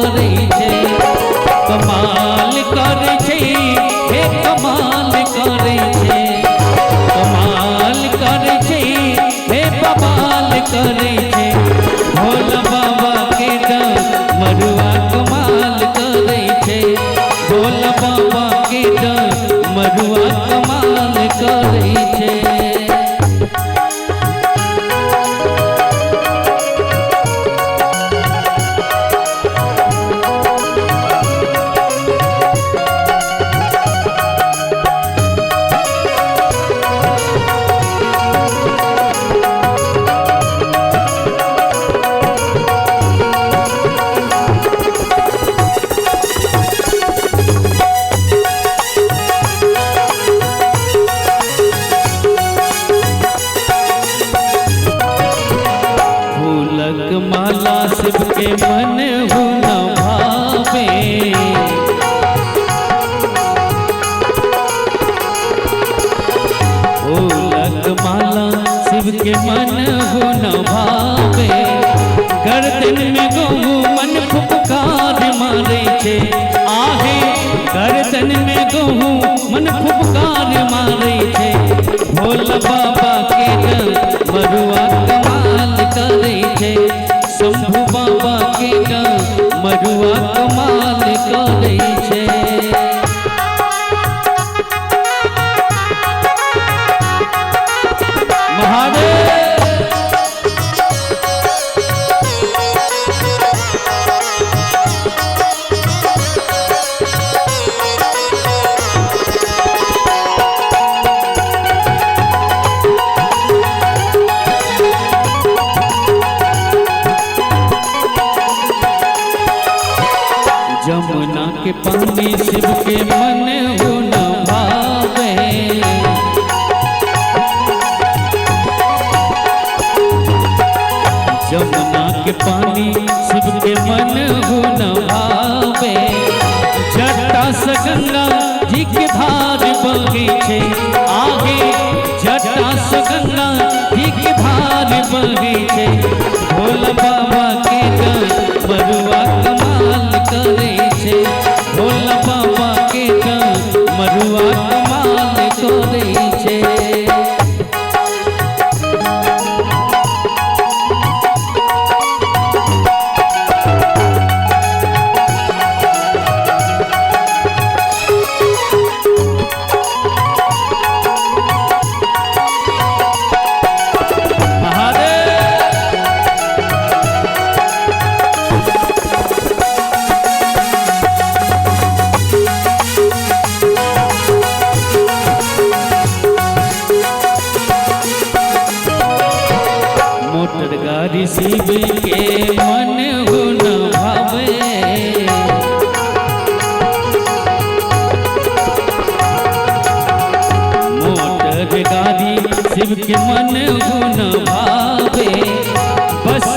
करे छे, कमाल करे छे, हे कमाल करे छे, कमाल करे छे, हे बवाल करे छे। भोला बाबा के डमरुआ कमाल करे छे, भोला बाबा के डमरुआ कमाल करे छे। माला शिव के मन हो न भावे, फूलक माला शिव के मन हो न भावे। गर्दन में गहू मन फुफकार मारे छे, आहे गर्दन में गहू मन फुफकार मारे छे। भोला बाबा के डमरुआ कमाल करे छे, शंभू बाबा के डमरुआ कमाल करे छे। महादेव जमुना के पानी शिव के मन हो न भावे, जमुना के पानी शिव के मन हो न भावे। जटा से गंगा जी के धार बहे छे, आगे जटा से गंगा जी के धार बहे छे। भोला बाबा के डमरुआ कमाल करे छे, भोला बाबा के डमरुआ कमाल करे छे। मोटर गाड़ी शिव के मन हो न भावे, मोटर गाड़ी शिव के मन हो न भावे। बस